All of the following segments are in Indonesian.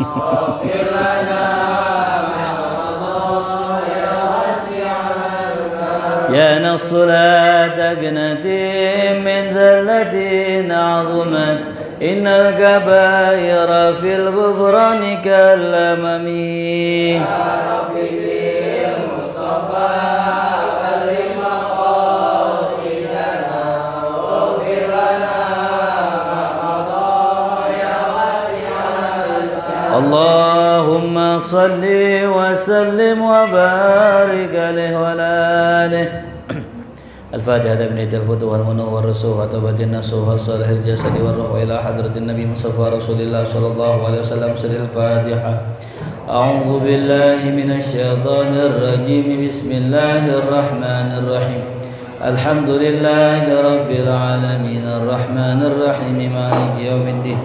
واغفر لنا ما مضى يا واسع الغفران. يا نفس لا تقنطي من زلة عظمت إن الكبائر في الغفران كالأمم. يا ربي بالمصطفى بلغ مقاصدنا واغفر لنا ما مضى يا واسع الغفران. اللهم صل وسلم وبارك عليه وعلى آله. الفاتحة بنية الفتوى والمنو والرسول وتوبة النصوح والصالح الجسد والروح إلى حضرة النبي مصطفى رسول الله صلى الله عليه وسلم. سر الفاتحة. أعوذ بالله من الشيطان الرجيم. بسم الله الرحمن الرحيم. الحمد لله رب العالمين الرحمن الرحيم مالك يوم الدين.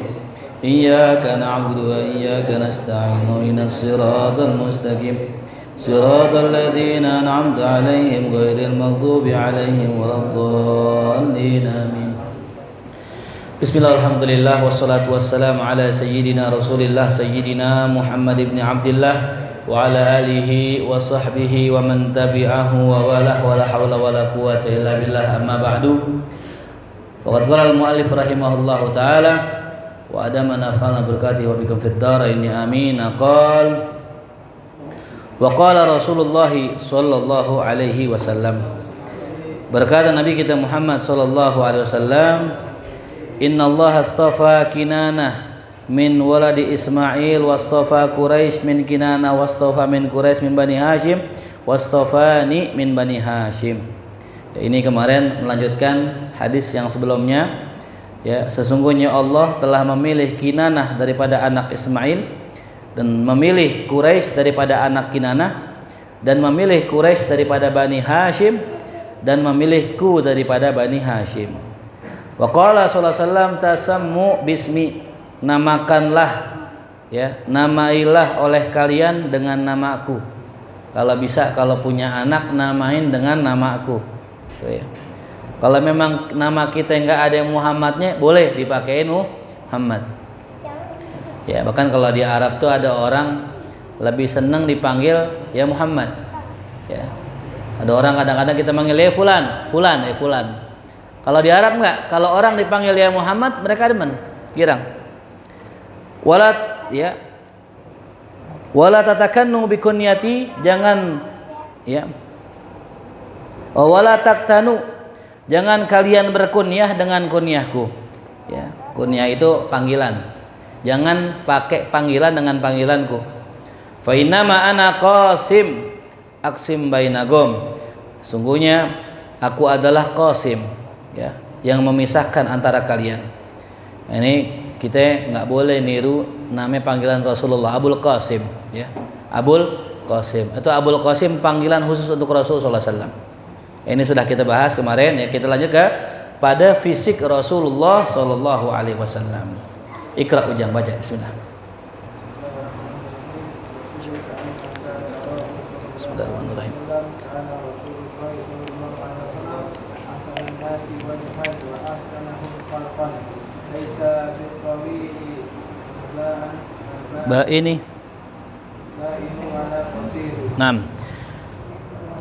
إياك نعبد وإياك نستعين اهدنا الصراط المستقيم صراط الذين أنعمت عليهم غير المغضوب عليهم ولا الضالين آمين. Bismillah, alhamdulillah, wassalatu wassalamu ala sayyidina rasulillah sayyidina Muhammad ibn Abdillah wa ala alihi wa sahbihi wa man tabi'ahu wa walah wa la hawla wa la quwwata illa billah, amma ba'du. Faqad qala al-mu'allif rahimahullahu ta'ala wa adama nafa'na berkati wa bikum fid dharaini amin. Wa qala Rasulullah sallallahu alaihi wasallam, berkata Nabi kita Muhammad sallallahu alaihi wasallam, Inna Allah astafa Kinanah min waladi Ismail wastafa Quraisy min Kinanah wastafa min Quraisy min Bani Hashim wastafani min Bani Hashim. Ya, ini kemarin melanjutkan hadis yang sebelumnya. Ya, sesungguhnya Allah telah memilih Kinanah daripada anak Ismail dan memilih Quraisy daripada anak Kinanah dan memilih Quraisy daripada Bani Hashim dan memilihku daripada Bani Hashim. Wa qala sallallahu alaihi wasallam tasammu bismi, namakanlah, ya, namailah oleh kalian dengan namaku. Kalau bisa, kalau punya anak namain dengan namaku. Tuh, ya. Kalau memang nama kita enggak ada yang Muhammadnya, boleh dipakein Muhammad. Ya, bahkan kalau di Arab tuh ada orang lebih senang dipanggil ya Muhammad. Ya. Ada orang kadang-kadang kita manggil ya fulan, fulan, ya fulan. Kalau di Arab enggak, kalau orang dipanggil ya Muhammad, mereka demen, girang. Ya. Wala tatakannu bi kunyati, jangan ya. Wala taktanu, jangan kalian berkunyah dengan kunyahku. Ya, kunyah itu panggilan. Jangan pakai panggilan dengan panggilanku. Fa innama ana qasim aqsim bainagum. Sungguhnya aku adalah qasim, ya, yang memisahkan antara kalian. Ini kita enggak boleh niru nama panggilan Rasulullah Abul Qasim, ya. Abul Qasim. Itu Abul Qasim panggilan khusus untuk Rasulullah sallallahu alaihi wasallam. Ini sudah kita bahas kemarin, ya. Kita lanjut ke pada fisik Rasulullah sallallahu alaihi wasallam. Iqra, ujang, baca, bismillah. Bismillahirrahmanirrahim. Ba ini. Naam.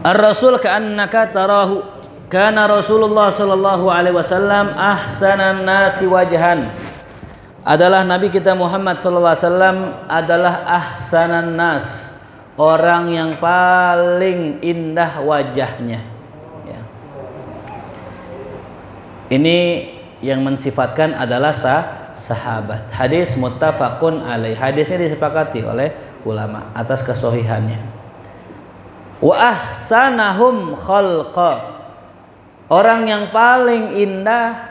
Ar-Rasul ka'annaka tarahu. Kana Rasulullah sallallahu alaihi wasallam ahsanan nasi wajhan. Adalah Nabi kita Muhammad sallallahu alaihi wasallam adalah ahsanan nas, orang yang paling indah wajahnya. Ya. Ini yang mensifatkan adalah sahabat. Hadis muttafaqun alaih. Hadisnya disepakati oleh ulama atas kesohihannya. Wa ahsanahum khalqa, orang yang paling indah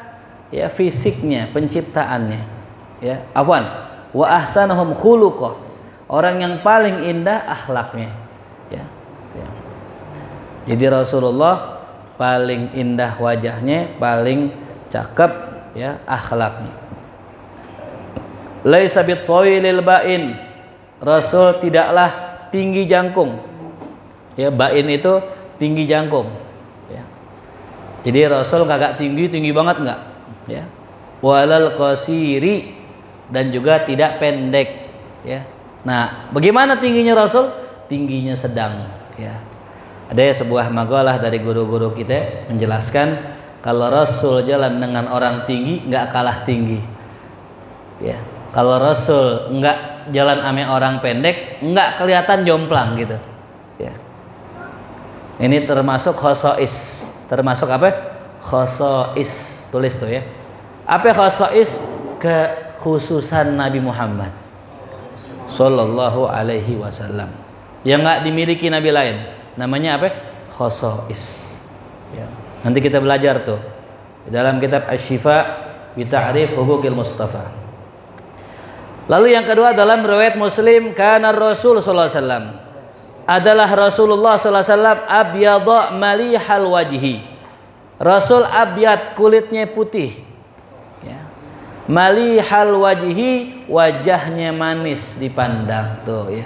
ya fisiknya, penciptaannya. Ya, afwan. Wa ahsanahum khuluqa, orang yang paling indah akhlaknya. Ya, ya. Jadi Rasulullah paling indah wajahnya, paling cakep ya akhlaknya. Laisa bitawilil ba'in, Rasul tidaklah tinggi jangkung. Ya, ba'in itu tinggi jangkung. Ya. Jadi Rasul kagak tinggi banget enggak. Ya. Walal qasiri, dan juga tidak pendek. ya. Nah, bagaimana tingginya Rasul? Tingginya sedang, ya. Ada sebuah makalah dari guru-guru kita menjelaskan kalau Rasul jalan dengan orang tinggi nggak kalah tinggi, ya. Kalau Rasul nggak jalan ame orang pendek nggak kelihatan jomplang gitu, ya. Ini termasuk khosois. Termasuk apa? Khosois. Tulis tuh ya. Apa khosois? Kekhususan Nabi Muhammad Sallallahu Alaihi Wasallam yang nggak dimiliki Nabi lain. Namanya apa? Khosois. Ya. Nanti kita belajar tuh dalam kitab Asy-Syifa bi Ta'rif Huquqil Mustafa. Lalu yang kedua dalam riwayat Muslim, kana Rasul sallallahu alaihi wasallam, adalah Rasulullah sallallahu alaihi wasallam abyadha malihal wajhi. Rasul abyad, kulitnya putih. Ya. Malihal wajhi, wajahnya manis dipandang tuh ya.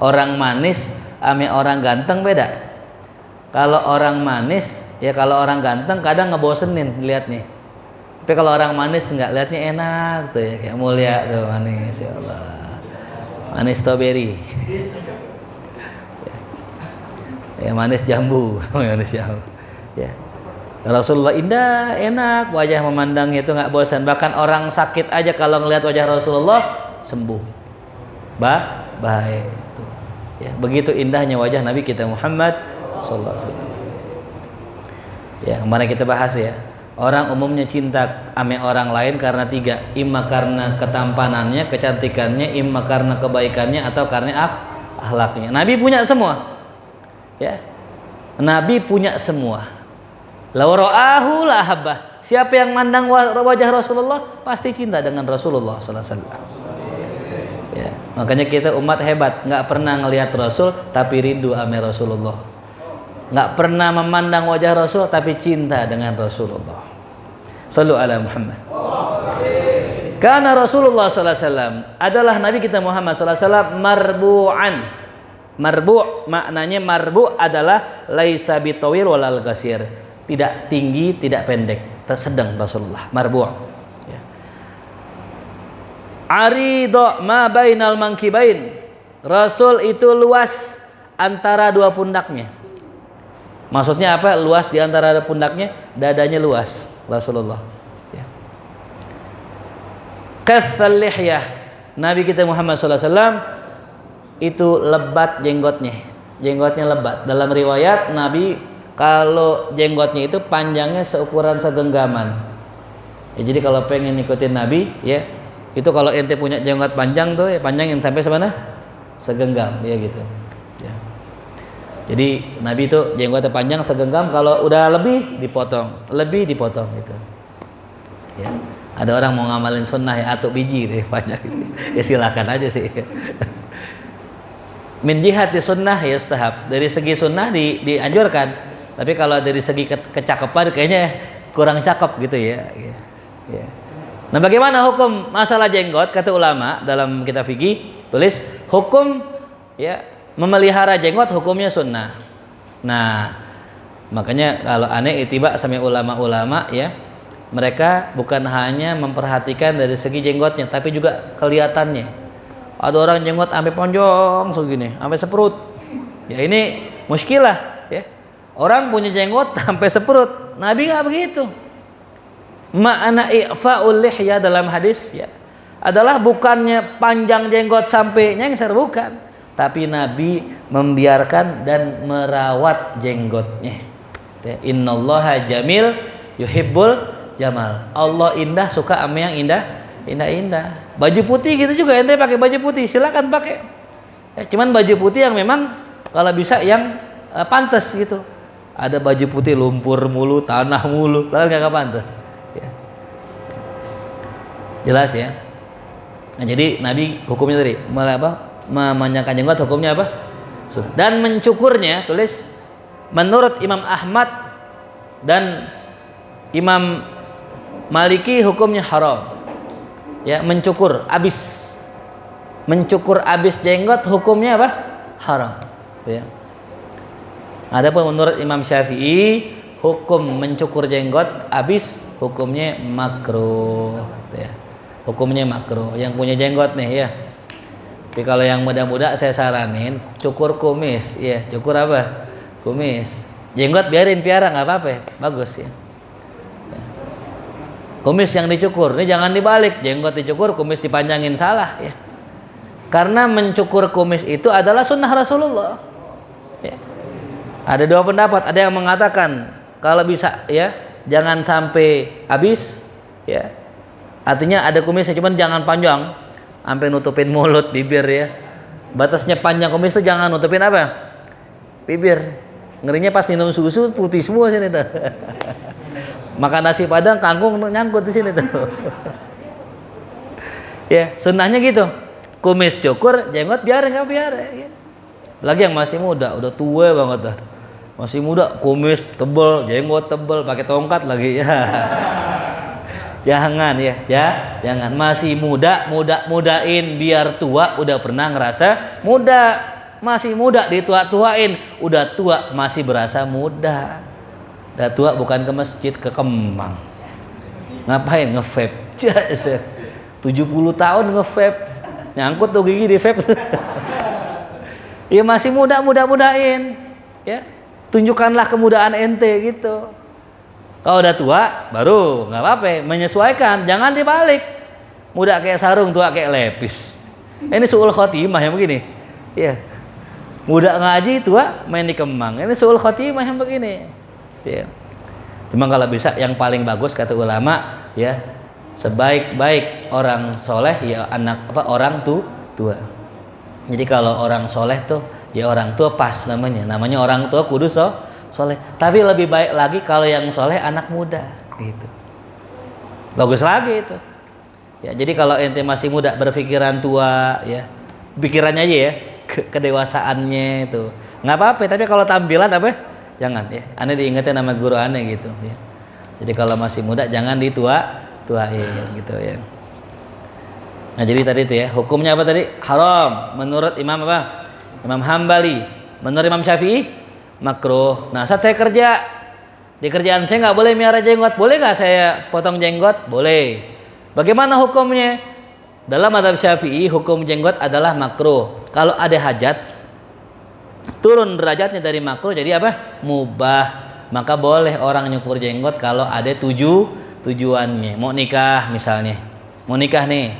Orang manis ame orang ganteng beda. Kalau orang manis ya, kalau orang ganteng kadang ngebosenin lihatnya. Tapi kalau orang manis nggak, lihatnya enak tuh ya, kayak mulia tuh manis, ya Allah, manis strawberry, ya manis jambu, manis jambu, ya. Rasulullah indah, enak, wajah memandangnya itu nggak bosan. Bahkan orang sakit aja kalau ngelihat wajah Rasulullah sembuh, baik. Ya, begitu indahnya wajah Nabi kita Muhammad Sallallahu Alaihi Wasallam. Ya, kemarin kita bahas ya. Orang umumnya cinta ame orang lain karena tiga, imma karena ketampanannya, kecantikannya, imma karena kebaikannya, atau karena akhlaknya. Nabi punya semua, ya. Nabi punya semua. Law ra'ahu la habbah. Siapa yang mandang wajah Rasulullah pasti cinta dengan Rasulullah Sallallahu Alaihi Wasallam. Ya, makanya kita umat hebat, nggak pernah ngelihat Rasul tapi rindu ame Rasulullah. Nggak pernah memandang wajah Rasul tapi cinta dengan Rasulullah. Sallu ala Muhammad. Karena Rasulullah sallallahu alaihi wasallam adalah Nabi kita Muhammad sallallahu alaihi wasallam marbu'an. Marbu' maknanya marbu' adalah laisa bitawil walal qasir. Tidak tinggi, tidak pendek, sedang Rasulullah. Marbu'. Ya. Aridha ma bainal mankibain. Rasul itu luas antara dua pundaknya. Maksudnya apa? Luas di antara pundaknya, dadanya luas Rasulullah. Ya. Kathal lihyah. Nabi kita Muhammad sallallahu alaihi wasallam itu lebat jenggotnya. Jenggotnya lebat. Dalam riwayat Nabi kalau jenggotnya itu panjangnya seukuran segenggaman. Ya, jadi kalau pengen ikutin Nabi, ya itu kalau ente punya jenggot panjang tuh, ya panjangin sampai semana? Segenggam, ya gitu. Ya. Jadi Nabi itu jenggotnya panjang segenggam, kalau udah lebih dipotong gitu. Ya. Ada orang mau ngamalin sunnah ya atuk biji deh panjang gitu. Ya silakan aja sih. Min jihad di sunnah ya ustahab. Dari segi sunnah dianjurkan. Tapi kalau dari segi kecakapan kayaknya kurang cakep gitu ya. Ya. Nah, bagaimana hukum masalah jenggot? Kata ulama dalam kitab fikih tulis hukum ya memelihara jenggot hukumnya sunnah. Nah, makanya kalau aneh itiba sama ulama-ulama ya, mereka bukan hanya memperhatikan dari segi jenggotnya, tapi juga kelihatannya. Ada orang jenggot sampai ponjong segini, sampai seperut. Ya ini muskilah ya. Orang punya jenggot sampai seperut. Nabi nggak begitu. Makna i'fa'ul lihya dalam hadis ya adalah bukannya panjang jenggot sampai nyengser, bukan, tapi Nabi membiarkan dan merawat jenggotnya. Innallaha jamil yuhibbul jamal. Allah indah, suka sama yang indah. Baju putih gitu juga, ente pakai baju putih silakan pakai. Ya, cuman baju putih yang memang kalau bisa yang pantas gitu. Ada baju putih lumpur mulu, tanah mulu, lalu nggak pantas. Ya. Jelas ya. Nah, jadi Nabi hukumnya tadi memanjangkan jenggot hukumnya apa? Dan mencukurnya, tulis menurut Imam Ahmad dan Imam Maliki hukumnya haram. Ya, mencukur abis jenggot hukumnya apa? Haram. Ya. Adapun menurut Imam Syafi'i hukum mencukur jenggot abis hukumnya makruh. Ya. Hukumnya makruh. Yang punya jenggot nih ya, Tapi kalau yang muda-muda saya saranin cukur kumis, ya cukur apa? Kumis. Jenggot biarin piara nggak apa-apa, bagus ya. Kumis yang dicukur, ini jangan dibalik, jenggot dicukur, kumis dipanjangin, salah ya. Karena mencukur kumis itu adalah sunnah Rasulullah. Ya. Ada dua pendapat, ada yang mengatakan kalau bisa ya jangan sampai habis, ya. Artinya ada kumisnya, cuman jangan panjang, sampai nutupin mulut, bibir ya. Batasnya panjang kumis itu jangan nutupin apa? Bibir. Ngerinya pas minum susu putih semua sini tuh. Makan nasi padang kangkung nyangkut di sini tuh. Ya, sunnahnya gitu. Kumis cukur, jenggot biarin nggak biarin. Ya. Lagi yang masih muda, udah tua banget dah. Masih muda, kumis tebel, jenggot tebel, pakai tongkat lagi ya. Jangan ya, jangan. Masih muda, mudain biar tua udah pernah ngerasa muda. Masih muda ditua-tuain, udah tua masih berasa muda. Udah tua bukan ke masjid, ke Kemang. Ngapain nge-vape? 70 tahun nge-vape. Nyangkut tuh gigi di vape. Ya masih mudain ya. Tunjukkanlah kemudaan ente gitu. Kalau udah tua baru nggak apa-apa, menyesuaikan, jangan dibalik. Muda kayak sarung, tua kayak lepis. Ini suul khotimah yang begini. Ya. Muda ngaji, tua main di Kemang. Ini suul khotimah yang begini. Ya. Cuma kalau bisa yang paling bagus kata ulama ya, sebaik-baik orang soleh ya orang tua. Jadi kalau orang soleh tuh ya orang tua pas namanya orang tua kudu soleh. Tapi lebih baik lagi kalau yang soleh anak muda gitu. Bagus lagi itu. Ya jadi kalau ente masih muda berpikiran tua ya, pikirannya aja ya, kedewasaannya itu nggak apa-apa. Tapi kalau tampilan apa? Jangan ya. Aneh diingetin nama guru aneh gitu. Ya. Jadi kalau masih muda jangan tuain gitu ya. Nah jadi tadi itu ya, hukumnya apa tadi? Haram menurut Imam apa? Imam Hambali. Menurut Imam Syafi'i makruh. Nah saat saya kerja di kerjaan saya nggak boleh miara jenggot, boleh nggak saya potong jenggot? Boleh. Bagaimana hukumnya? Dalam mazhab Syafi'i hukum jenggot adalah makruh. Kalau ada hajat turun derajatnya dari makruh jadi apa? Mubah. Maka boleh orang nyukur jenggot kalau ada tujuannya. Mau nikah misalnya, mau nikah nih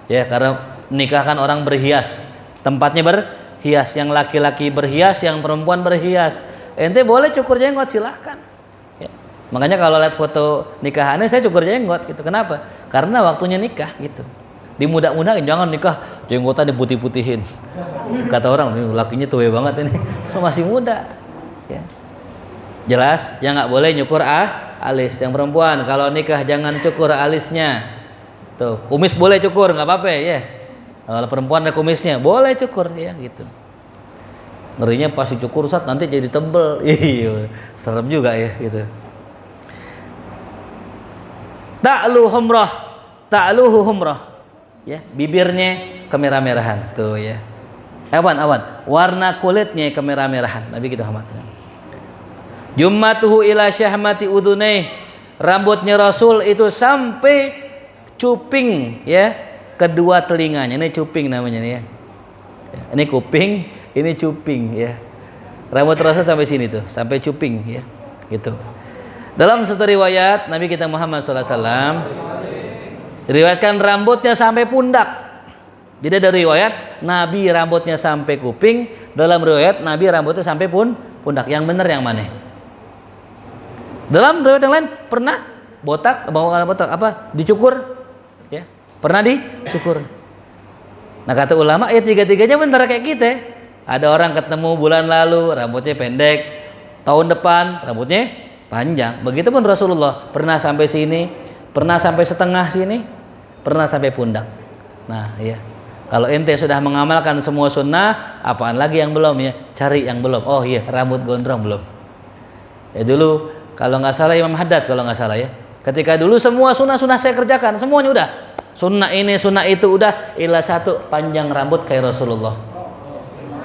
ya, karena nikah kan orang berhias, tempatnya berhias, yang laki-laki berhias, yang perempuan berhias. Ente boleh cukur jenggot silahkan ya. Makanya kalau lihat foto nikahannya saya cukur jenggot gitu. Kenapa? Karena waktunya nikah gitu. Dimudah-mudahin, jangan nikah jenggotan diputih-putihin. Kata orang ini lakinya tua banget ini, masih muda ya. Jelas yang nggak boleh nyukur alis. Yang perempuan kalau nikah jangan cukur alisnya. Tuh, kumis boleh cukur, nggak apa-apa ya. Kalau perempuan ada kumisnya, boleh cukur ya gitu. Ngerinya pas dicukur saat nanti jadi tebel. Iya, serem juga ya gitu. Ta'luhu humrah. Ya, bibirnya kemerah-merahan tuh ya. Awan, warna kulitnya kemerah-merahan. Nabi gitu Muhammad. Jummatuhu ila syahmati udhunaih. Rambutnya Rasul itu sampai cuping ya, kedua telinganya. Ini cuping namanya nih ya. Ini kuping, ini cuping ya. Rambut Rasul sampai sini tuh, sampai cuping ya. Gitu. Dalam satu riwayat Nabi kita Muhammad SAW diriwayatkan rambutnya sampai pundak. Beda dari riwayat Nabi rambutnya sampai kuping, dalam riwayat Nabi rambutnya sampai pundak. Yang benar yang mana? Dalam riwayat yang lain pernah botak, dicukur ya. Pernah dicukur. Nah kata ulama ya tiga-tiganya benar kayak kita. Ada orang ketemu bulan lalu rambutnya pendek, tahun depan rambutnya panjang. Begitupun Rasulullah pernah sampai sini, pernah sampai setengah sini, pernah sampai pundak. Nah ya, kalau ente sudah mengamalkan semua sunnah, apaan lagi yang belum ya? Cari yang belum. Oh iya, rambut gondrong belum. Ya dulu kalau nggak salah Imam Haddad kalau nggak salah ya, ketika dulu semua sunnah saya kerjakan, semuanya udah. Sunnah ini, sunnah itu udah. Ila satu, panjang rambut kayak Rasulullah.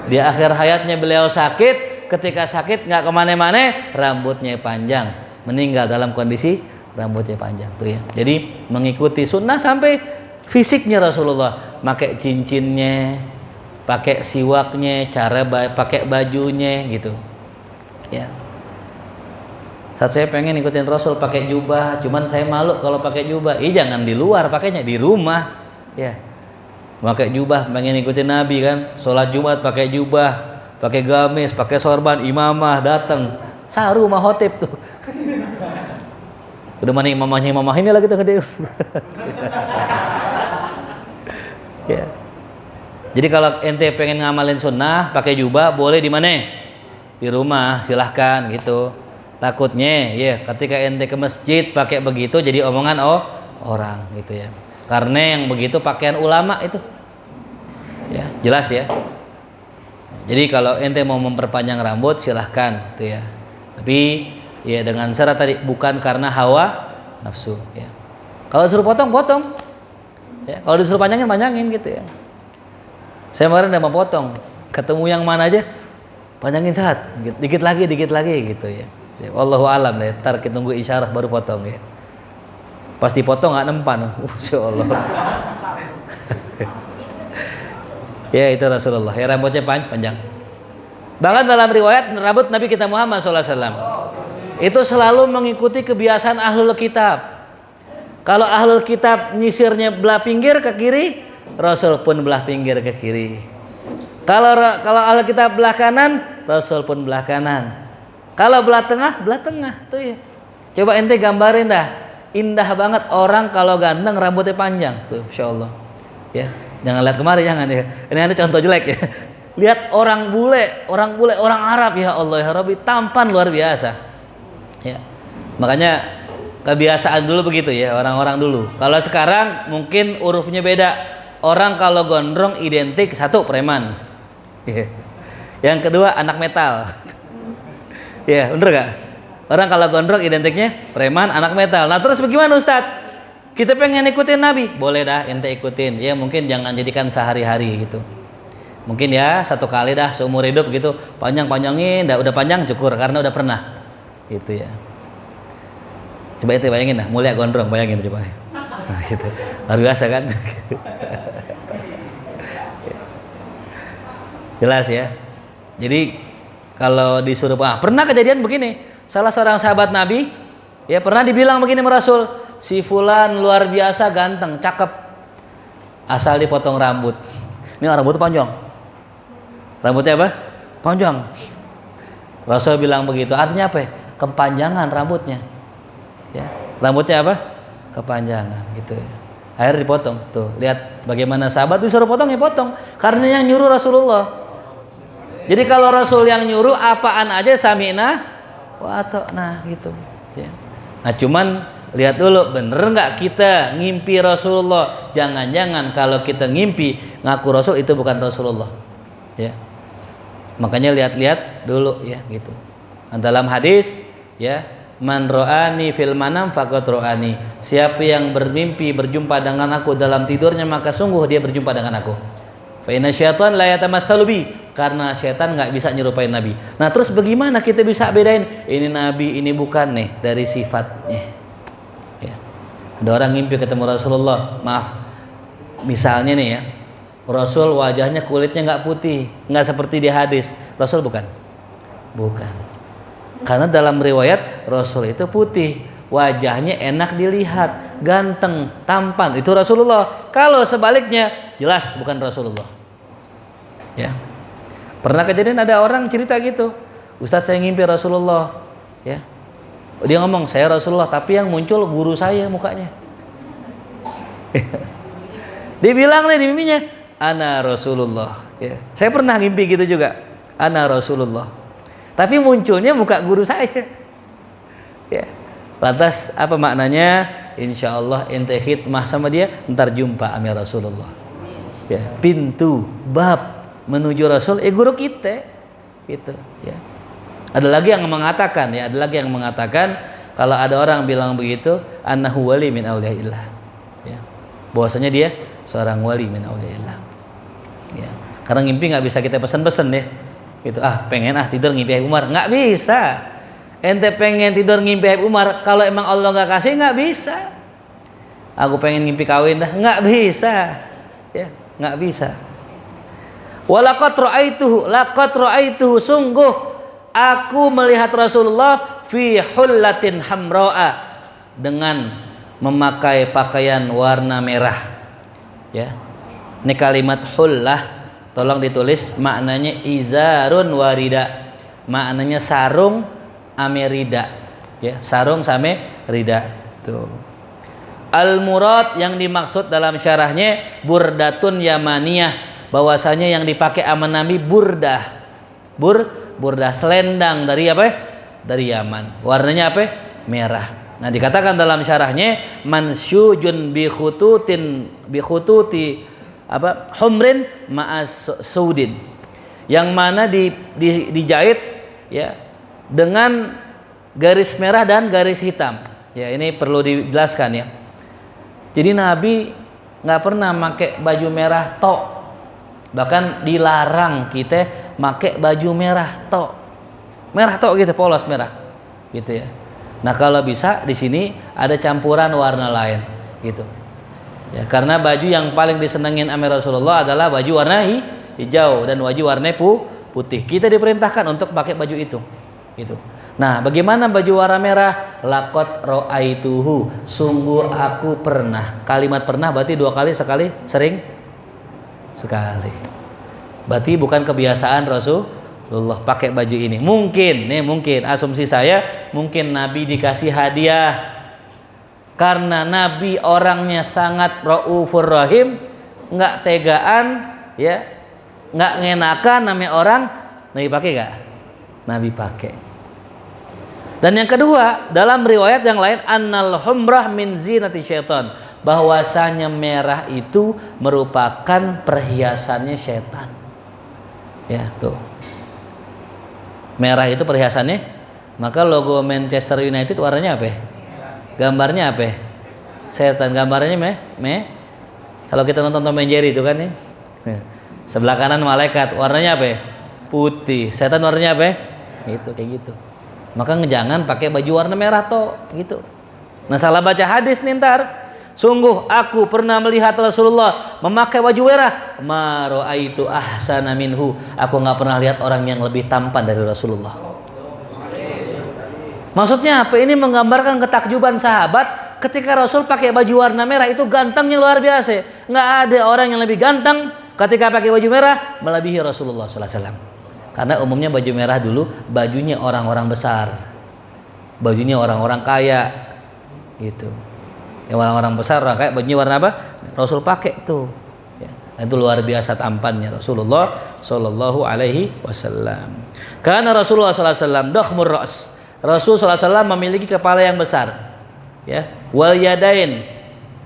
Di akhir hayatnya beliau sakit, ketika sakit nggak kemana-mana, rambutnya panjang. Meninggal dalam kondisi rambutnya panjang tuh ya. Jadi mengikuti sunnah sampai fisiknya Rasulullah, pakai cincinnya, pakai siwaknya, cara pakai bajunya gitu. Ya. Saat saya pengen ikutin Rasul pakai jubah, cuman saya malu kalau pakai jubah. Jangan di luar, pakainya di rumah. Ya. Pakai jubah, pengen ikutin Nabi kan. Sholat Jumat pakai jubah, pakai gamis, pakai sorban, imamah datang. Saru mah khotib tuh. Udah mana imamahnya ini lagi tuh gede. Ya. Jadi kalau ente pengen ngamalin sunnah pakai jubah boleh di mana? Di rumah, silahkan gitu. Takutnya ya ketika ente ke masjid pakai begitu jadi omongan orang gitu ya. Karena yang begitu pakaian ulama itu. Ya, jelas ya. Jadi kalau ente mau memperpanjang rambut silahkan gitu ya. Tapi ya dengan syarat tadi bukan karena hawa nafsu ya. Kalau suruh potong. Ya, kalau disuruh panjangin gitu ya. Saya kemarin udah mau potong, ketemu yang mana aja panjangin saat, dikit lagi gitu ya. Wallahu alam deh, ntar kita tunggu isyarah baru potong ya. Pas dipotong nggak nempan, insyaallah. Ya itu Rasulullah, ya rambutnya panjang. Bahkan dalam riwayat rambut Nabi kita Muhammad SAW itu selalu mengikuti kebiasaan ahlul kitab. Kalau ahlul kitab nyisirnya belah pinggir ke kiri, Rasul pun belah pinggir ke kiri. Kalau ahlul kitab belah kanan, Rasul pun belah kanan. Kalau belah tengah tuh ya. Coba ente gambarin dah, indah banget orang kalau ganteng rambutnya panjang tuh, insyaallah. Ya, jangan lihat kemari jangan ya. Ini ada contoh jelek ya. Lihat orang bule, orang Arab ya Allah ya Rabbi, tampan luar biasa. Ya. Makanya kebiasaan dulu begitu ya orang-orang dulu. Kalau sekarang mungkin hurufnya beda. Orang kalau gondrong identik satu preman. Ya. Yang kedua anak metal. Ya, bener gak? Orang kalau gondrong identiknya preman, anak metal. Nah terus bagaimana Ustadz? Kita pengen ikutin Nabi, boleh dah ente ikutin. Ya mungkin jangan jadikan sehari-hari gitu. Mungkin ya satu kali dah seumur hidup gitu. Panjangin, udah panjang cukur karena udah pernah. Gitu ya. Coba itu bayangin dah, mulia gondrong, bayangin coba. Nah, gitu. Luar biasa kan? Jelas ya. Jadi kalau disuruh pernah kejadian begini, salah seorang sahabat Nabi ya pernah dibilang begini sama Rasul, si fulan luar biasa ganteng, cakep, asal dipotong rambut. Ini rambutnya panjang. Rambutnya apa? Panjang. Rasul bilang begitu, artinya apa? Kepanjangan rambutnya. Ya, rambutnya apa? Kepanjangan gitu. Akhirnya dipotong. Tuh, lihat bagaimana sahabat disuruh potong ya potong. Karena yang nyuruh Rasulullah. Jadi kalau Rasul yang nyuruh apaan aja sami'na wa ata'na gitu. Ya. Nah cuman lihat dulu bener nggak kita ngimpi Rasulullah. Jangan-jangan kalau kita ngimpi ngaku Rasul itu bukan Rasulullah. Ya. Makanya lihat-lihat dulu ya gitu. Nah, dalam hadis ya man ro'ani fil manam faqad ro'ani. Siapa yang bermimpi berjumpa dengan aku dalam tidurnya maka sungguh dia berjumpa dengan aku. Fa inna syaitan la yatamatsalu bi, karena syaitan enggak bisa nyerupain Nabi. Nah, terus bagaimana kita bisa bedain ini Nabi ini bukan nih dari sifatnya. Ya. Ada orang ngimpi ketemu Rasulullah, maaf. Misalnya nih ya, Rasul wajahnya kulitnya enggak putih, enggak seperti di hadis. Rasul bukan. Bukan. Karena dalam riwayat Rasul itu putih, wajahnya enak dilihat, ganteng, tampan. Itu Rasulullah. Kalau sebaliknya, jelas bukan Rasulullah. Ya. Pernah kejadian ada orang cerita gitu. Ustadz saya ngimpi Rasulullah. Ya. Dia ngomong, saya Rasulullah, tapi yang muncul guru saya mukanya. Dia bilang nih di mimpinya, ana Rasulullah. Ya. Saya pernah ngimpi gitu juga. Ana Rasulullah. Tapi munculnya muka guru saya. Ya. Lantas apa maknanya? Insya Allah ente khidmah sama dia, ntar jumpa sama Rasulullah. Ya, pintu bab menuju Rasul guru kita, gitu. Ya. Ada lagi yang mengatakan, kalau ada orang bilang begitu, annahu wali min auliyaillah. Ya. Bahwasanya dia seorang wali min auliyaillah. Ya. Karena ngimpi nggak bisa kita pesan-pesan ya. Gitu. Pengen tidur ngimpi Umar, nggak bisa. Ente pengen tidur ngimpi Habib Umar, kalau emang Allah nggak kasih nggak bisa. Aku pengen ngimpi kawin dah, nggak bisa, ya nggak bisa. laqad ra'aituhu sungguh aku melihat Rasulullah fi hullatin hamra'a dengan memakai pakaian warna merah. Ya. Ini kalimat hullah tolong ditulis maknanya izarun warida. Maknanya sarung ame rida. Ya, sarung same rida. Tuh. Al-murad yang dimaksud dalam syarahnya burdatun yamaniyah, bahwasanya yang dipakai sama Nabi burdah. Burdah selendang dari apa? Dari Yaman. Warnanya apa? Merah. Nah, dikatakan dalam syarahnya mansyujun bi khututi humrin ma'as saudin. Yang mana dijahit ya dengan garis merah dan garis hitam. Ya, ini perlu dijelaskan ya. Jadi Nabi nggak pernah pakai baju merah tok. Bahkan dilarang kita pakai baju merah tok. Merah tok gitu, polos merah. Gitu ya. Nah, kalau bisa di sini ada campuran warna lain gitu. Ya, karena baju yang paling disenengin Amir Rasulullah adalah baju warna hijau dan baju warna putih. Kita diperintahkan untuk pakai baju itu. Gitu. Nah, bagaimana baju warna merah? Laqad ra'aituhu, sungguh aku pernah. Kalimat pernah berarti 2 kali, sekali, sering sekali. Berarti bukan kebiasaan Rasulullah pakai baju ini. Mungkin asumsi saya, mungkin Nabi dikasih hadiah. Karena Nabi orangnya sangat raufur rahim, enggak tegaan, ya. Enggak ngenakan namanya orang, Nabi pakai enggak? Nabi pakai. Dan yang kedua, dalam riwayat yang lain annal humrah min zinati syaitan, bahwasanya merah itu merupakan perhiasannya syaitan. Ya, tuh. Merah itu perhiasannya. Maka logo Manchester United warnanya apa? Gambarnya apa? Setan. Gambarnya kalau kita nonton Tom and Jerry itu kan ya. Sebelah kanan malaikat, warnanya apa? Putih. Setan warnanya apa? Itu kayak gitu. Maka jangan pakai baju warna merah toh, gitu. Nah, salah baca hadis nih ntar. Sungguh aku pernah melihat Rasulullah memakai baju merah. Ma ra'aitu ahsana minhu. Aku nggak pernah lihat orang yang lebih tampan dari Rasulullah. Maksudnya apa? Ini menggambarkan ketakjuban sahabat ketika Rasul pakai baju warna merah, itu gantengnya luar biasa. Nggak ada orang yang lebih ganteng ketika pakai baju merah melebihi Rasulullah SAW. Karena umumnya baju merah dulu bajunya orang-orang besar, bajunya orang-orang kaya, gitu. Yang orang-orang besar, orang kaya, bajunya warna apa? Rasul pakai tuh. Ya, itu luar biasa tampannya Rasulullah Shallallahu Alaihi Wasallam. Karena Rasulullah Sallallahu Alaihi Wasallam dakhmur ras. Rasul Sallallahu Alaihi Wasallam memiliki kepala yang besar, ya. Wal yadain,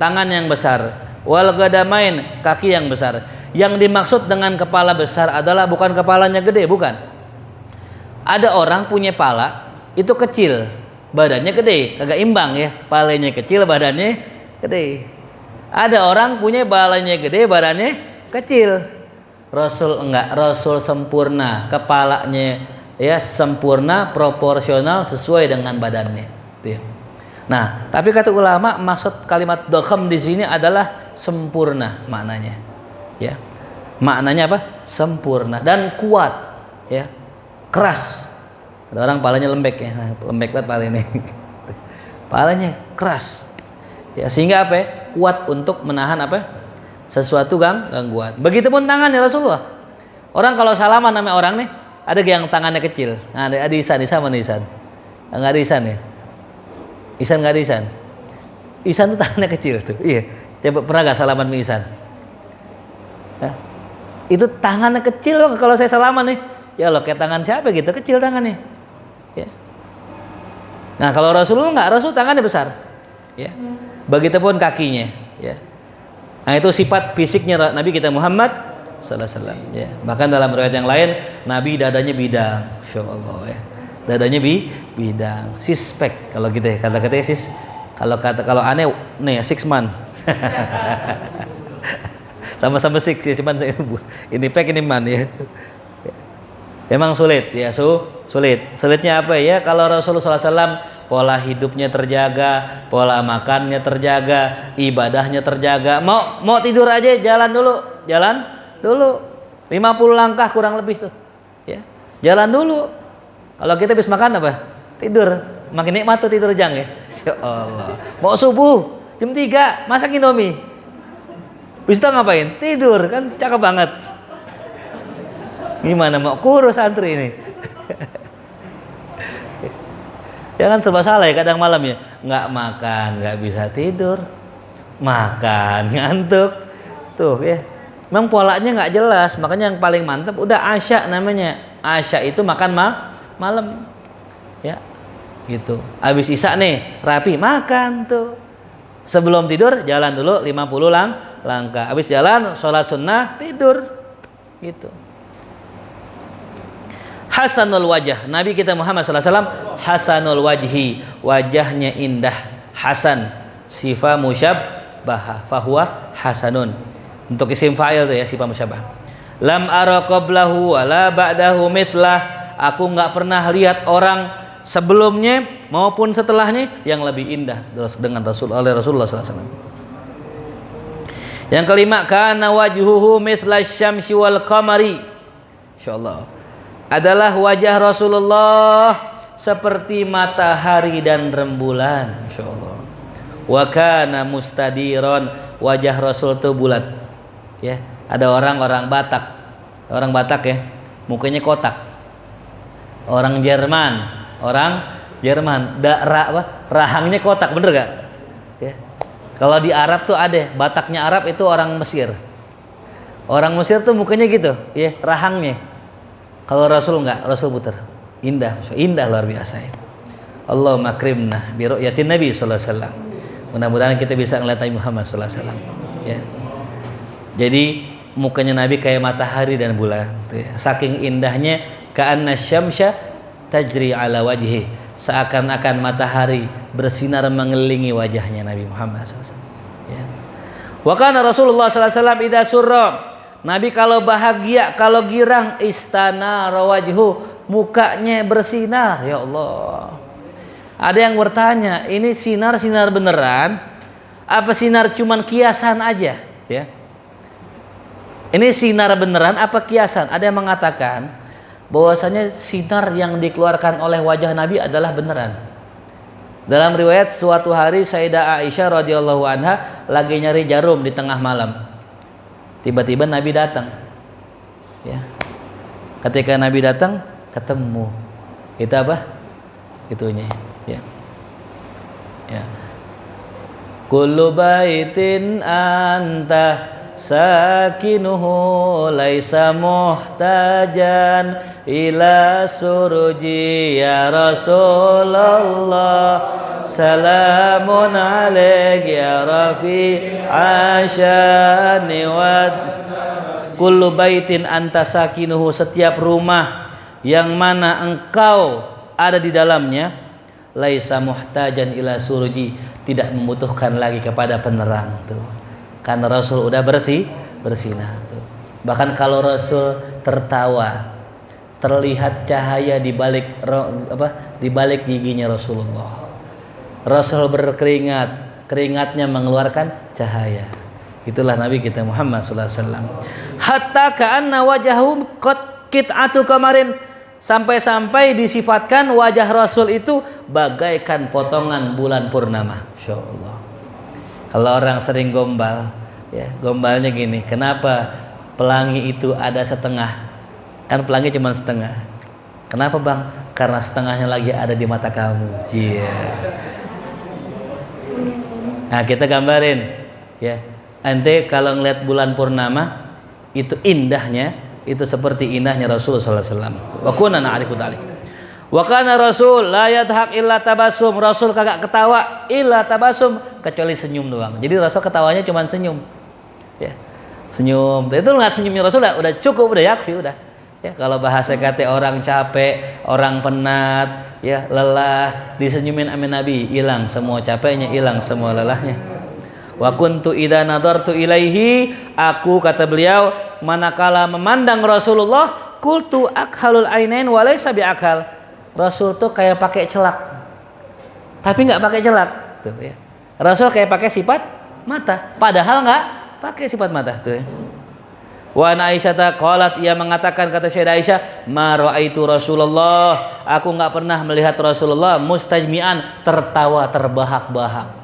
tangan yang besar. Wal gadamain, kaki yang besar. Yang dimaksud dengan kepala besar adalah bukan kepalanya gede, bukan. Ada orang punya pala itu kecil, badannya gede, kagak imbang ya. Palanya kecil, badannya gede. Ada orang punya palanya gede, badannya kecil. Rasul enggak, Rasul sempurna, kepalanya ya sempurna, proporsional sesuai dengan badannya. Nah, tapi kata ulama maksud kalimat dokham di sini adalah sempurna maknanya. Ya, maknanya apa? Sempurna dan kuat, ya, keras. Ada orang palanya lembek ya, lembek banget pala ini. Palanya keras, ya, sehingga apa? Ya? Kuat untuk menahan apa? Sesuatu gangguan. Begitupun tangannya Rasulullah. Orang kalau salaman sama orang nih, ada yang tangannya kecil. Nah, ada Isan mana Isan? Nggak ada Isan ya? Isan nggak ada Isan. Isan tuh tangannya kecil tuh. Iya. Coba pernah nggak salaman sama Isan? Nah, itu tangannya kecil loh kalau saya salaman nih. Ya Allah, kayak tangan siapa gitu, kecil tangannya. Ya. Nah, kalau Rasulullah enggak, Rasul tangannya besar. Ya. Begitupun kakinya, ya. Nah, itu sifat fisiknya Nabi kita Muhammad sallallahu alaihi wasallam, ya. Bahkan dalam riwayat yang lain, Nabi dadanya bidang. Masyaallah ya. Dadanya bidang. Sispek kalau gitu ya. Kata-katanya kalau aneh nih 6 month. Sama-sama sik ya, cuman ini pack ini man ya. Memang sulit ya, sulit. Sulitnya apa ya? Kalau Rasulullah SAW pola hidupnya terjaga, pola makannya terjaga, ibadahnya terjaga. Mau tidur aja jalan dulu. 50 langkah kurang lebih tuh. Ya. Jalan dulu. Kalau kita habis makan apa? Tidur. Makin nikmat tuh tidur Jang ya. Ya Allah. Mau subuh jam 3 masak Indomie. Habis itu ngapain? Tidur, kan cakep banget. Gimana mau kurus santri ini? Jangan serba salah ya kadang malam ya. Nggak makan, nggak bisa tidur. Makan, ngantuk. Tuh ya. Memang polanya nggak jelas, makanya yang paling mantap udah asya namanya. Asya itu makan malam. Ya. Gitu. Habis isya nih, rapi makan tuh. Sebelum tidur jalan dulu 50 langkah. Habis jalan sholat sunnah, tidur. Gitu. Hasanul wajah. Nabi kita Muhammad SAW hasanul wajhi, wajahnya indah. Hasan sifat musyabbah, fahuwa hasanun. Untuk isim fa'il tuh ya, sifat musyabbah. Lam ara qablahu wala ba'dahu mithlah. Aku enggak pernah lihat orang sebelumnya maupun setelahnya yang lebih indah dengan Rasulullah SAW. Yang kelima, kana wajhuhu mithla syamsi wal qamari. Insyaallah. Adalah wajah Rasulullah seperti matahari dan rembulan, insyaallah. Wa kana mustadiron, wajah Rasul itu bulat. Ya, ada orang Batak. Orang Batak ya, mukanya kotak. Orang Jerman rahangnya kotak, bener gak? Ya. Kalau di Arab tuh ada, Bataknya Arab itu orang Mesir. Orang Mesir tuh mukanya gitu, ya, rahangnya. Kalau Rasul enggak, Rasul putar. Indah luar biasa ya. Allahumma akrimna bi ru'yatin Nabi sallallahu alaihi wasallam. Mudah-mudahan kita bisa ngeliat Nabi Muhammad sallallahu alaihi wasallam. Ya. Jadi mukanya Nabi kayak matahari dan bulan tuh ya. Saking indahnya ka'anna syamsya tajri ala wajhi. Seakan-akan matahari bersinar mengelilingi wajahnya Nabi Muhammad sallallahu alaihi wasallam. Ya. Wa kana Rasulullah sallallahu alaihi wasallam idza surra, Nabi kalau bahagia, kalau girang, istana rawajhu, mukanya bersinar. Ya Allah. Ada yang bertanya, ini sinar beneran? Apa sinar cuman kiasan aja? Ya. Ini sinar beneran apa kiasan? Ada yang mengatakan bahwasanya sinar yang dikeluarkan oleh wajah Nabi adalah beneran. Dalam riwayat suatu hari Sayyidah Aisyah radhiyallahu anha lagi nyari jarum di tengah malam. Tiba-tiba Nabi datang. Ya. Ketika Nabi datang, ketemu. Itu apa? Itunya, ya. Ya. Kullu baitin anta sakinuhu laisa muhtajan ila suruji ya Rasulullah. Salamun alaik ya Rafi asyani wa kullu baitin anta sakinuhu, setiap rumah yang mana engkau ada di dalamnya, laisa muhtajan ila surji, tidak membutuhkan lagi kepada penerang tuh. Karena Rasul udah bersinar tuh. Bahkan kalau Rasul tertawa, terlihat cahaya di balik giginya Rasulullah. Rasul berkeringat, keringatnya mengeluarkan cahaya. Itulah Nabi kita Muhammad sallallahu alaihi wasallam. Hatta ka'anna wajahum qit'atu qamarin, sampai-sampai disifatkan wajah Rasul itu bagaikan potongan bulan purnama. Insyaallah. Kalau orang sering gombal, ya, gombalnya gini, kenapa pelangi itu ada setengah? Kan pelangi cuma setengah. Kenapa Bang? Karena setengahnya lagi ada di mata kamu. Nah, kita gambarin, ya. Ente kalau ngeliat bulan purnama itu indahnya, itu seperti indahnya Rasul sallallahu alaihi wasallam. Wa kunna na'rifu dzalik. Wa kana Rasul la yadhak illa tabassum. Rasul kagak ketawa illa tabassum, kecuali senyum doang. Jadi Rasul ketawanya cuma senyum. Ya. Senyum. Itu ngeliat senyumnya Rasul udah cukup, udah yakfi, udah. Ya, kalau bahasa kata orang capek, orang penat, ya, lelah, disenyumin amin Nabi, hilang semua capeknya, hilang semua lelahnya. Wa kuntu idza nadartu ilaihi, aku kata beliau manakala memandang Rasulullah, qultu akhalul ainain wa laysa biakal. Rasul tuh kayak pakai celak. Tapi enggak pakai celak, tuh ya. Rasul kayak pakai sifat mata, padahal enggak pakai sifat mata tuh ya. Wa an Aisyah qalat, ia mengatakan, kata Sayyidah Aisyah, ma raaitu Rasulullah, aku enggak pernah melihat Rasulullah mustajmi'an, tertawa terbahak-bahak.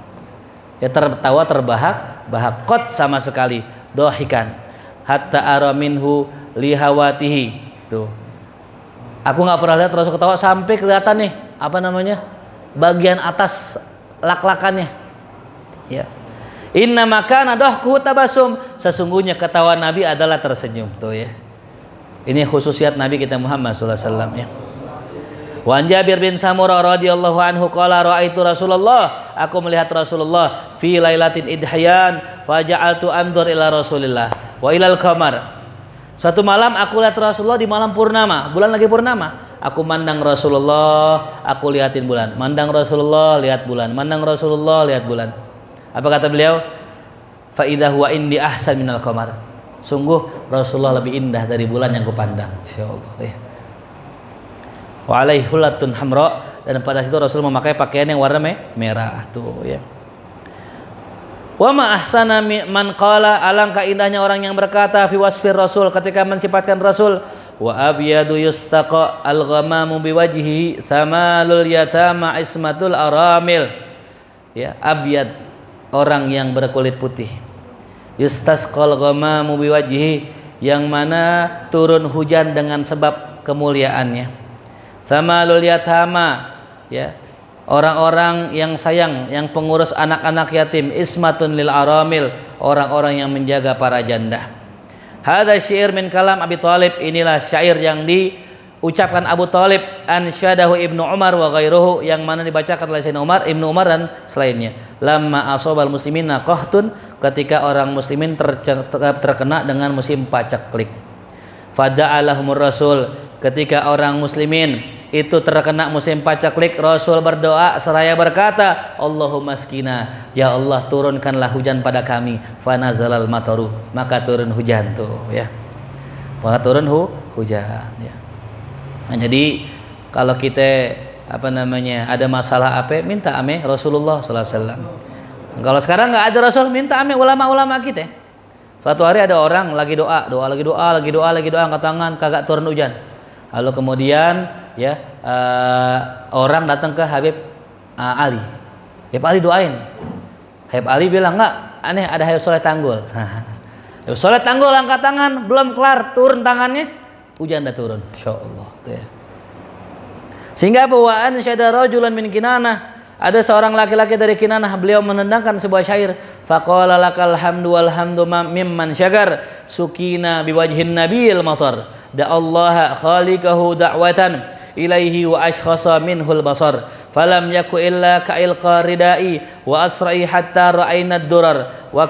Ya, tertawa terbahak-bahak, qat sama sekali, dohikan, hatta ara minhu lihawatihi. Tuh. Aku enggak pernah lihat Rasul ketawa sampai kelihatan nih, apa namanya? Bagian atas lak-lakannya. Ya. Inna makana dahku tabasum, sesungguhnya ketawa Nabi adalah tersenyum. Tuh ya. Ini khususiat Nabi kita Muhammad sallallahu alaihi wasallam ya. Wa Jabir bin Samurah radhiyallahu anhu qala raaitu Rasulullah, aku melihat Rasulullah fi lailatin idhyan faja'altu anzur ila Rasulillah wa ilal qamar. Suatu malam aku lihat Rasulullah di malam purnama, bulan lagi purnama. Aku mandang Rasulullah, aku liatin bulan. Mandang Rasulullah, lihat bulan. Mandang Rasulullah, lihat bulan. Apa kata beliau? Fa idza huwa indi ahsan minal qamar. Sungguh Rasulullah lebih indah dari bulan yang kupandang. Insyaallah ya. Wa alaihi hulatun hamra, dan pada situ Rasul memakai pakaian yang warna merah tuh ya. Wa ma ahsana man qala, alangkah indahnya orang yang berkata fi wasfir Rasul, ketika mensifatkan Rasul, wa abyadu yustaqa al-ghamamu biwajhihi thamalul yatama ismatul aramil. Ya, abyad, orang yang berkulit putih. Yustasqal ghamamu biwajhihi, yang mana turun hujan dengan sebab kemuliaannya. Thamalul yatama, ya, orang-orang yang sayang, yang pengurus anak-anak yatim. Ismatun lil aramil, orang-orang yang menjaga para janda. Hadza syair min kalam Abi Thalib, inilah syair yang diucapkan Abu Thalib, ansyadahu Ibnu Umar wa ghairuhu, yang mana dibacakan oleh Sayyidina Umar, Ibnu Umar dan selainnya. Lamma asabal muslimina qahtun, ketika orang muslimin terkena dengan musim paceklik. Fada'alahumur Rasul, ketika orang muslimin itu terkena musim paceklik, Rasul berdoa seraya berkata, Allahumma askina, ya Allah turunkanlah hujan pada kami. Fanazalal mataru, maka turun hujan tuh ya. Maka turun hujan ya. Nah, jadi kalau kita ada masalah apa, minta ame Rasulullah sallallahu alaihi wasallam. Kalau sekarang nggak ada Rasul, minta ame ulama-ulama kita. Suatu hari ada orang lagi doa, angkat tangan, kagak turun hujan. Lalu kemudian ya orang datang ke Habib Ali. Habib Ali doain. Habib Ali bilang, enggak, aneh ada Habib Soleh Tanggul. Habib Soleh Tanggul angkat tangan, belum kelar turun tangannya, hujan dah turun. Insyaallah. Ya. Sehingga bawaan syada rajulan min Kinanah, ada seorang laki-laki dari Kinanah, beliau menendangkan sebuah syair, faqala lakal hamdu wal hamdu mimman syagar sukina biwajhin nabiyil matar da'allaha khaliqahu da'watan ilaihi wa ashkhasa minhul basar falam yaku illa ka'ilqa ridai wa asra'i hatta ra'ayna ad-durar wa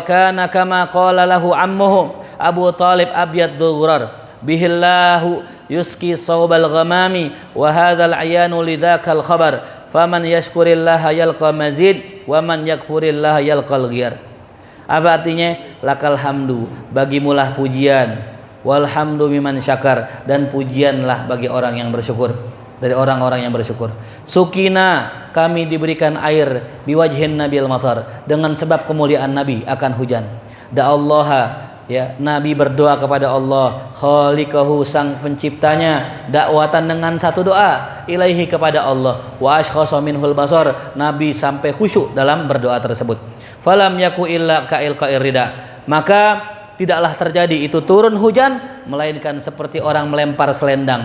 kana kama qala lahu ammuhu Abu Talib abyad durar bihillahu yuski sawbal ghamami wa hadzal ayanu lidzakal khabar faman yashkurillaha yalqa mazid wa man yakfurillaha yalqal ghiyar. Apa artinya? Lakal hamdu, bagimulah pujian, walhamdu miman syakar, dan pujianlah bagi orang yang bersyukur, dari orang-orang yang bersyukur. Sukina, kami diberikan air, biwajhin nabil matar, dengan sebab kemuliaan Nabi akan hujan. Da'allaha, ya, Nabi berdoa kepada Allah, khaliqahu, sang penciptanya, dakwatan dengan satu doa, ilaihi, kepada Allah, wa ashkhasa minhul basar, Nabi sampai khusyuk dalam berdoa tersebut. Falam yaku illa ka'ilqa'ir rida, maka tidaklah terjadi itu turun hujan melainkan seperti orang melempar selendang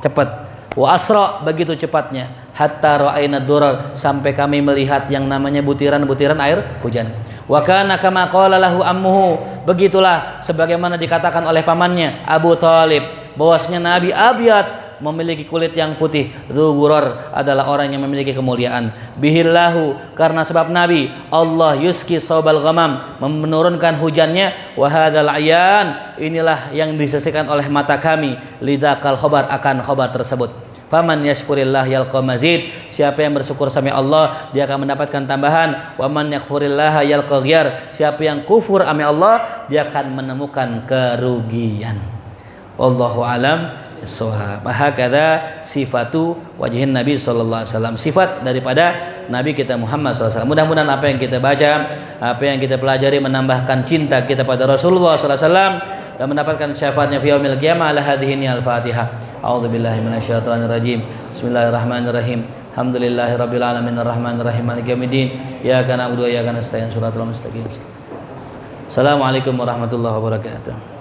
cepat. Wa asra, begitu cepatnya, hatta ra'ayna durar, sampai kami melihat yang namanya butiran-butiran air hujan. Wa kana kama qala lahu ammuhu, begitulah sebagaimana dikatakan oleh pamannya Abu Talib, bahwasanya Nabi abyad, memiliki kulit yang putih, dzugurar, adalah orang yang memiliki kemuliaan. Bihillahu, karena sebab Nabi, Allah yuski saubal ghamam, menurunkan hujannya. Wa hadzal ayan, inilah yang disaksikan oleh mata kami, lidzakal khabar, akan khabar tersebut. Faman yashkurillah yalqa mazid, siapa yang bersyukur sama Allah dia akan mendapatkan tambahan. Wa man yakfurillah yalqa ghiyar, siapa yang kufur sama Allah dia akan menemukan kerugian. Wallahu alam shawab. Hakadha sifatu wajhin Nabi sallallahu alaihi wasallam, sifat daripada Nabi kita Muhammad sallallahu alaihi wasallam. Mudah-mudahan apa yang kita baca, apa yang kita pelajari menambahkan cinta kita pada Rasulullah sallallahu alaihi wasallam dan mendapatkan syafaatnya fi yaumil qiyamah. Ala hadhihi al-Fatihah. A'udzubillahi minasyaitonir rajim. Bismillahirrahmanirrahim. Alhamdulillahirabbil alamin arrahmanir rahim maliki yaumiddin. Iyyaka na'budu wa iyyaka nasta'in. Shiratal mustaqim. Assalamualaikum warahmatullahi wabarakatuh.